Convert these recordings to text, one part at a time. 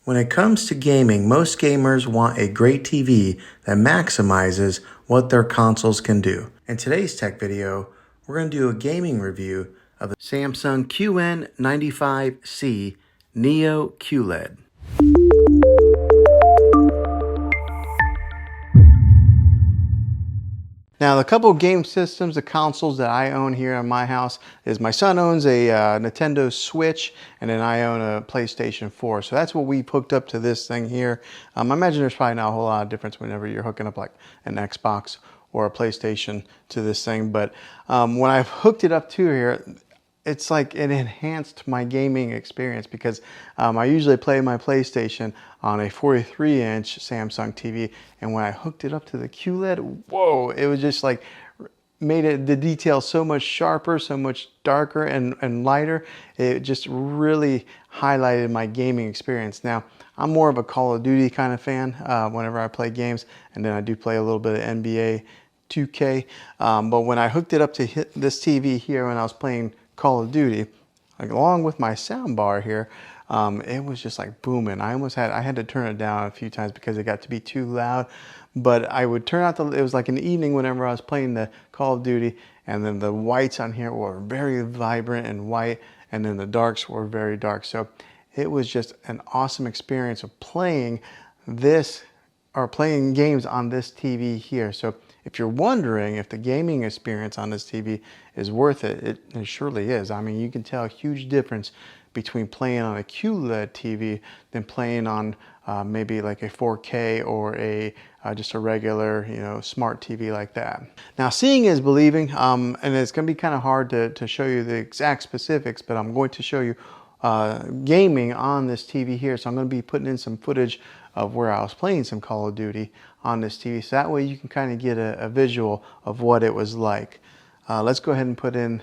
When it comes to gaming, most gamers want a great TV that maximizes what their consoles can do. In today's tech video, we're going to do a gaming review of the Samsung QN95C NEO QLED. Now, the couple of game systems, the consoles that I own here in my house is my son owns a Nintendo Switch, and then I own a PlayStation 4. So that's what we hooked up to this thing here. I imagine there's probably not a whole lot of difference whenever you're hooking up like an Xbox or a PlayStation to this thing. But when I've hooked it up to here, it's like it enhanced my gaming experience because I usually play my PlayStation on a 43-inch Samsung TV, and when I hooked it up to the QLED, whoa, it was just like made the details so much sharper, so much darker and lighter. It just really highlighted my gaming experience. Now, I'm more of a Call of Duty kind of fan whenever I play games, and then I do play a little bit of NBA 2K. But when I hooked it up to this TV here when I was playing Call of Duty, like, along with my sound bar here, it was just like booming. I had to turn it down a few times because it got to be too loud. But I would turn out it was like an evening whenever I was playing the Call of Duty, and then the whites on here were very vibrant and white, and then the darks were very dark. So it was just an awesome experience of playing this, or playing games on this TV here. So if you're wondering if the gaming experience on this TV is worth it, it surely is. I mean, you can tell a huge difference between playing on a QLED TV than playing on maybe like a 4K or just a regular, smart TV like that. Now, seeing is believing, and it's going to be kind of hard to show you the exact specifics, but I'm going to show you gaming on this TV here. So I'm going to be putting in some footage of where I was playing some Call of Duty on this TV, so that way you can kind of get a visual of what it was like. Let's go ahead and put in.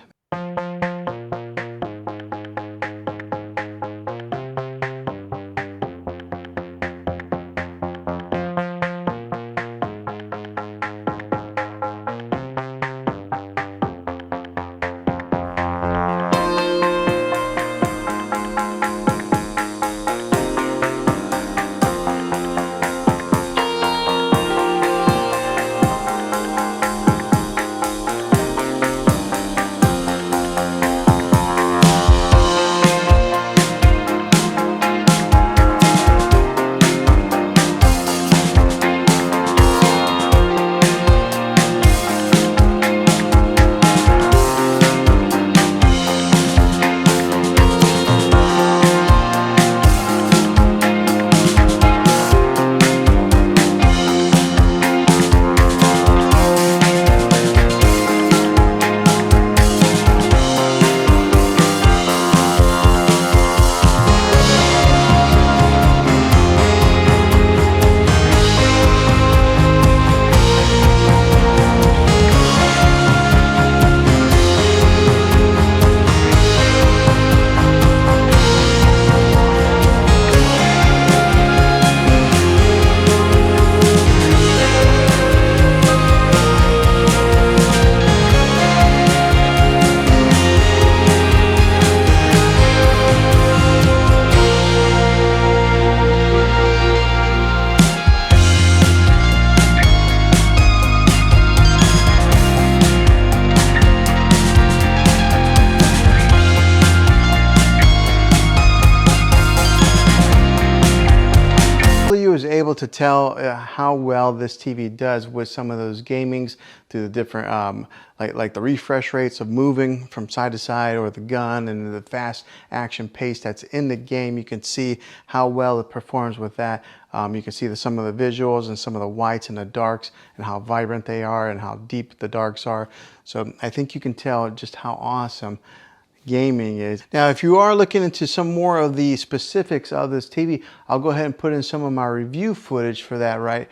Was able to tell how well this TV does with some of those gamings through the different like the refresh rates of moving from side to side, or the gun, and the fast action pace that's in the game. You can see how well it performs with that. You can see some of the visuals and some of the whites and the darks and how vibrant they are and how deep the darks are. So I think you can tell just how awesome gaming is. Now, if you are looking into some more of the specifics of this TV, I'll go ahead and put in some of my review footage for that, right?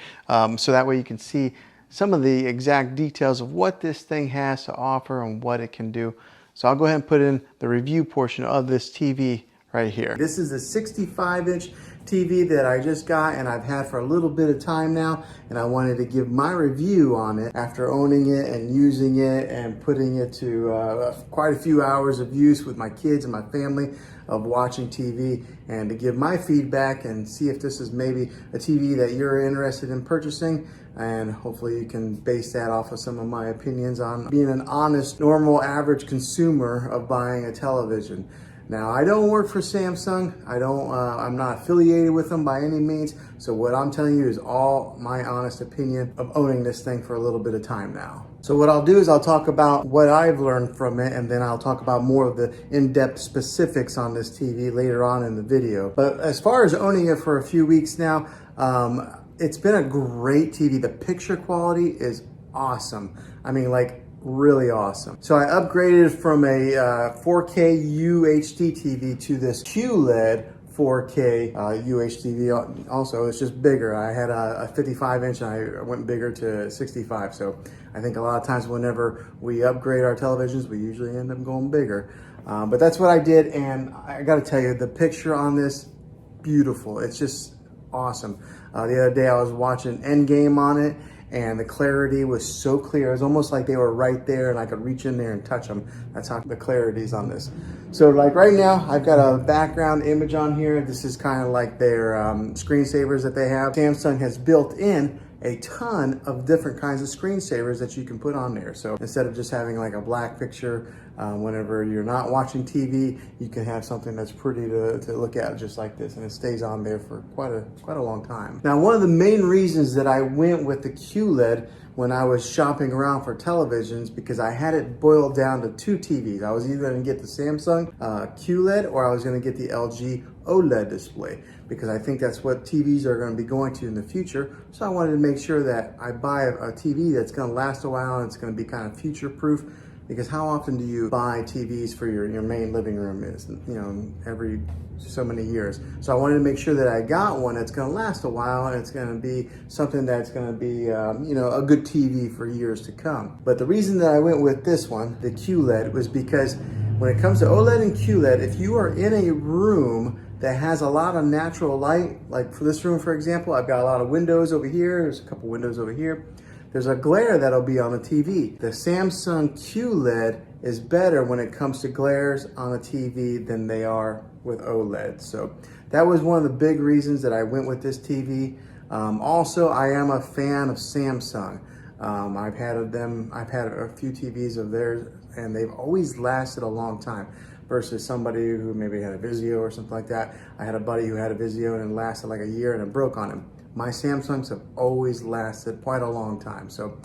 So that way you can see some of the exact details of what this thing has to offer and what it can do. So I'll go ahead and put in the review portion of this TV right here. This is a 65-inch TV that I just got and I've had for a little bit of time now, and I wanted to give my review on it after owning it and using it and putting it to quite a few hours of use with my kids and my family of watching TV, and to give my feedback and see if this is maybe a TV that you're interested in purchasing, and hopefully you can base that off of some of my opinions on being an honest, normal, average consumer of buying a television. Now, I don't work for Samsung. I'm not affiliated with them by any means. So what I'm telling you is all my honest opinion of owning this thing for a little bit of time now. So what I'll do is I'll talk about what I've learned from it, and then I'll talk about more of the in-depth specifics on this TV later on in the video. But as far as owning it for a few weeks now, it's been a great TV. The picture quality is awesome. I mean, like, really awesome. So I upgraded from a 4K UHD TV to this QLED 4K UHD. Also, it's just bigger. I had a 55 inch and I went bigger to 65. So I think a lot of times whenever we upgrade our televisions, we usually end up going bigger. But that's what I did, and I gotta tell you, the picture on this, beautiful. It's just awesome. The other day I was watching Endgame on it, and the clarity was so clear. It was almost like they were right there and I could reach in there and touch them. That's how the clarity is on this. So like right now, I've got a background image on here. This is kind of like their screensavers that they have. Samsung has built in a ton of different kinds of screensavers that you can put on there. So instead of just having like a black picture, whenever you're not watching TV, you can have something that's pretty to look at just like this, and it stays on there for quite a long time. Now, one of the main reasons that I went with the QLED when I was shopping around for televisions, because I had it boiled down to two TVs. I was either going to get the Samsung QLED or I was going to get the LG OLED display, because I think that's what TVs are going to be going to in the future. So I wanted to make sure that I buy a TV that's going to last a while and it's going to be kind of future proof, because how often do you buy TVs for your main living room? Is, you know, every so many years. So I wanted to make sure that I got one that's going to last a while and it's going to be something that's going to be, you know, a good TV for years to come. But the reason that I went with this one, the QLED, was because when it comes to OLED and QLED, if you are in a room that has a lot of natural light, like for this room, for example, I've got a lot of windows over here. There's a couple windows over here. There's a glare that'll be on the TV. The Samsung QLED is better when it comes to glares on a TV than they are with OLED. So that was one of the big reasons that I went with this TV. Also, I am a fan of Samsung. I've had a few TVs of theirs, and they've always lasted a long time, versus somebody who maybe had a Vizio or something like that. I had a buddy who had a Vizio and it lasted like a year and it broke on him. My Samsungs have always lasted quite a long time. So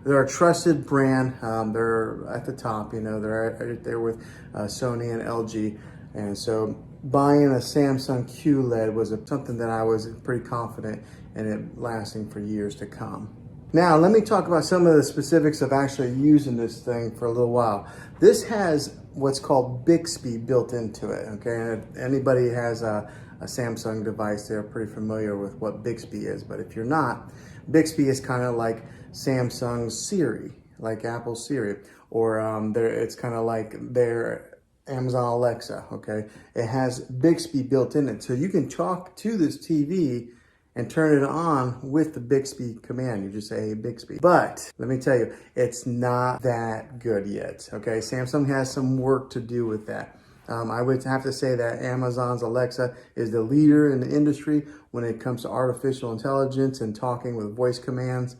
they're a trusted brand. They're at the top, you know, they're right there with Sony and LG. And so buying a Samsung QLED was something that I was pretty confident in it lasting for years to come. Now, let me talk about some of the specifics of actually using this thing for a little while. This has what's called Bixby built into it, okay? And if anybody has a Samsung device, they're pretty familiar with what Bixby is. But if you're not, Bixby is kind of like Samsung's Siri, like Apple's Siri, or it's kind of like their Amazon Alexa, okay? It has Bixby built in it. So you can talk to this TV and turn it on with the Bixby command. You just say, hey, Bixby. But let me tell you, it's not that good yet, okay? Samsung has some work to do with that. I would have to say that Amazon's Alexa is the leader in the industry when it comes to artificial intelligence and talking with voice commands.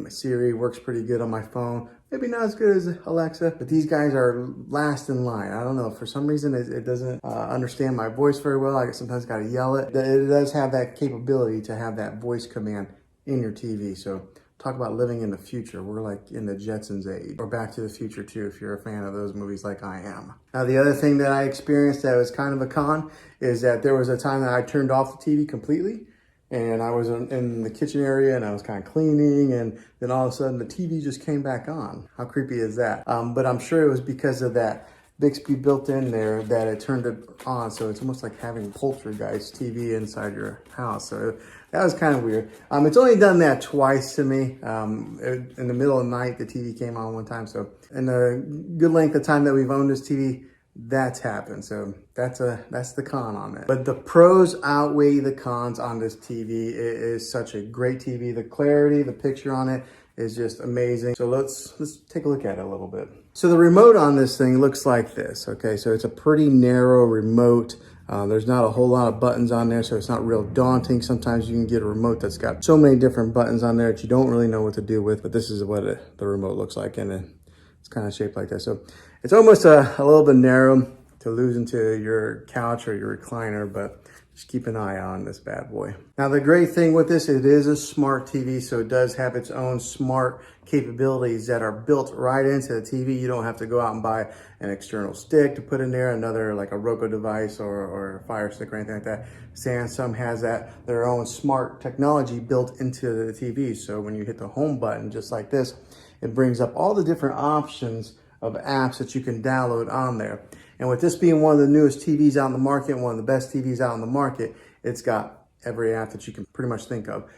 Siri works pretty good on my phone. Maybe not as good as Alexa, but these guys are last in line. I don't know, for some reason it doesn't understand my voice very well. I sometimes got to yell it. It does have that capability to have that voice command in your TV. So talk about living in the future. We're like in the Jetsons age, or Back to the Future too, if you're a fan of those movies like I am. Now, the other thing that I experienced that was kind of a con is that there was a time that I turned off the TV completely, and I was in the kitchen area and I was kind of cleaning, and then all of a sudden the TV just came back on. How creepy is that? But I'm sure it was because of that Bixby built in there that it turned it on. So it's almost like having Poltergeist TV inside your house. So that was kind of weird. It's only done that twice to me. In the middle of the night, the TV came on one time. So in the good length of time that we've owned this TV, that's happened. So that's the con on it. But the pros outweigh the cons on this TV. It is such a great TV. The clarity, the picture on it is just amazing. So let's take a look at it a little bit. So the remote on this thing looks like this. Okay, so it's a pretty narrow remote. There's not a whole lot of buttons on there, so it's not real daunting. Sometimes you can get a remote that's got so many different buttons on there that you don't really know what to do with, but this is what the remote looks like, and it's kind of shaped like that. So it's almost a little bit narrow to lose into your couch or your recliner, but just keep an eye on this bad boy. Now, the great thing with this, it is a smart TV, so it does have its own smart capabilities that are built right into the TV. You don't have to go out and buy an external stick to put in there, another like a Roku device or a Fire Stick or anything like that. Samsung has their own smart technology built into the TV. So when you hit the home button, just like this, it brings up all the different options of apps that you can download on there. And with this being one of the newest TVs out in the market, one of the best TVs out in the market, it's got every app that you can pretty much think of.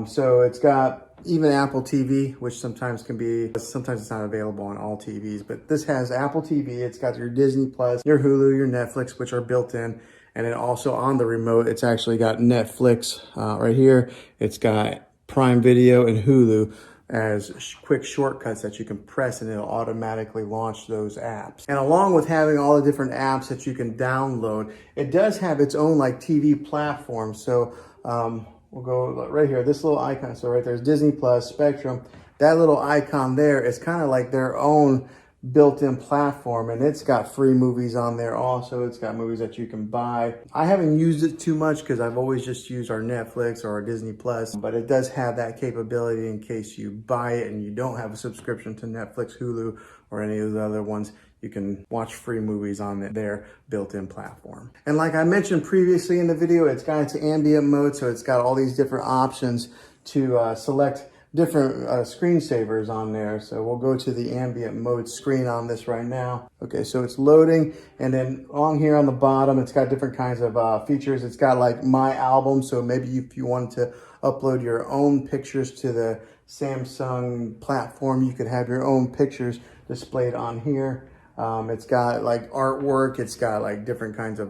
So it's got even Apple TV, which sometimes it's not available on all TVs, but this has Apple TV. It's got your Disney Plus, your Hulu, your Netflix, which are built in. And then also on the remote, it's actually got Netflix right here. It's got Prime Video and Hulu as quick shortcuts that you can press, and it'll automatically launch those apps. And along with having all the different apps that you can download, it does have its own like TV platform. So we'll go right here, this little icon. So right there's Disney Plus, Spectrum. That little icon there is kind of like their own built-in platform, and it's got free movies on there also. It's got movies that you can buy. I haven't used it too much because I've always just used our Netflix or our Disney Plus, but it does have that capability in case you buy it and you don't have a subscription to Netflix, Hulu, or any of the other ones. You can watch free movies on their built-in platform. And like I mentioned previously in the video, it's got its ambient mode, so it's got all these different options to select different screensavers on there. So we'll go to the ambient mode screen on this right now. Okay, so it's loading, and then on here on the bottom, it's got different kinds of features. It's got like My Album, so maybe if you wanted to upload your own pictures to the Samsung platform, you could have your own pictures displayed on here. It's got like artwork. It's got like different kinds of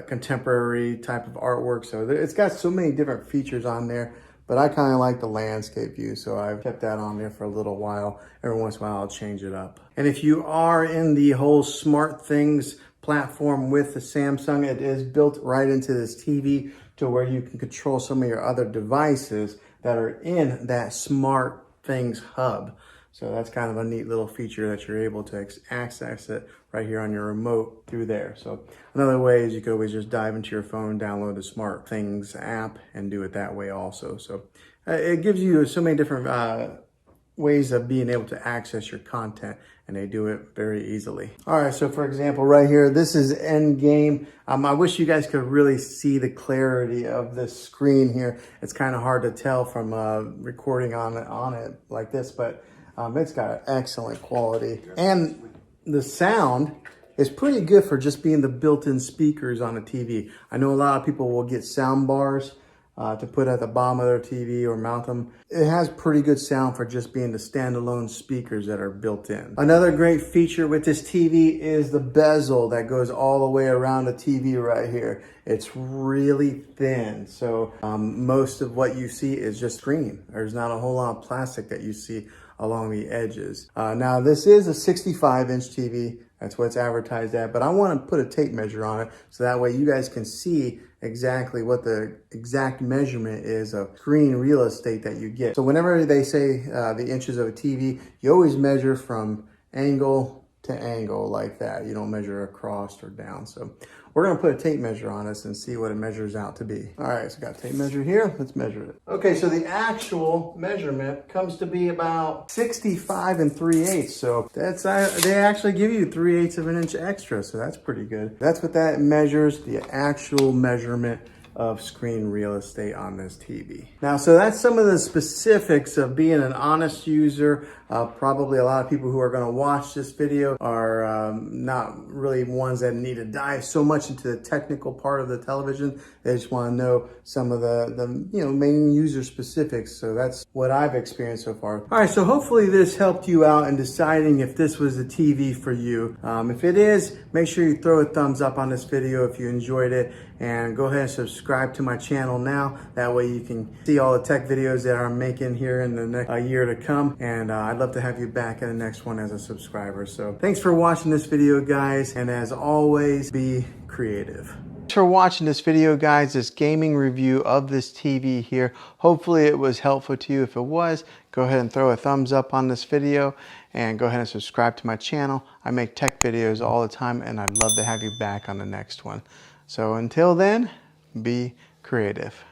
contemporary type of artwork. So it's got so many different features on there. But I kind of like the landscape view, so I've kept that on there for a little while. Every once in a while, I'll change it up. And if you are in the whole smart things platform with the Samsung, it is built right into this TV to where you can control some of your other devices that are in that smart things hub. So that's kind of a neat little feature that you're able to access it right here on your remote through there. So another way is you could always just dive into your phone, download the Smart Things app, and do it that way also. So it gives you so many different ways of being able to access your content, and they do it very easily. All right, so for example, right here, this is Endgame. I wish you guys could really see the clarity of this screen here. It's kind of hard to tell from recording on it like this, but it's got excellent quality, and the sound is pretty good for just being the built-in speakers on a TV. I know a lot of people will get sound bars to put at the bottom of their TV or mount them. It has pretty good sound for just being the standalone speakers that are built in. Another great feature with this TV is the bezel that goes all the way around the TV right here. It's really thin, so most of what you see is just screen. There's not a whole lot of plastic that you see along the edges. Now this is a 65-inch TV. That's what it's advertised at, but I want to put a tape measure on it so that way you guys can see exactly what the exact measurement is of screen real estate that you get. So whenever they say the inches of a TV, you always measure from angle to angle like that. You don't measure across or down. So we're gonna put a tape measure on this and see what it measures out to be. All right, so got a tape measure here. Let's measure it. Okay, so the actual measurement comes to be about 65 3/8. So that's they actually give you 3/8 of an inch extra. So that's pretty good. That's what that measures, the actual measurement of screen real estate on this TV. Now, so that's some of the specifics of being an honest user. Probably a lot of people who are going to watch this video are not really ones that need to dive so much into the technical part of the television. They just want to know some of the main user specifics. So that's what I've experienced so far. All right, so hopefully this helped you out in deciding if this was the TV for you. If it is, make sure you throw a thumbs up on this video if you enjoyed it, and go ahead and subscribe to my channel now. That way you can see all the tech videos that I'm making here in the next year to come. And I'd love to have you back in the next one as a subscriber. So thanks for watching this video, guys. And as always, be creative. Thanks for watching this video, guys, this gaming review of this TV here. Hopefully it was helpful to you. If it was, go ahead and throw a thumbs up on this video and go ahead and subscribe to my channel. I make tech videos all the time, and I'd love to have you back on the next one. So until then, be creative.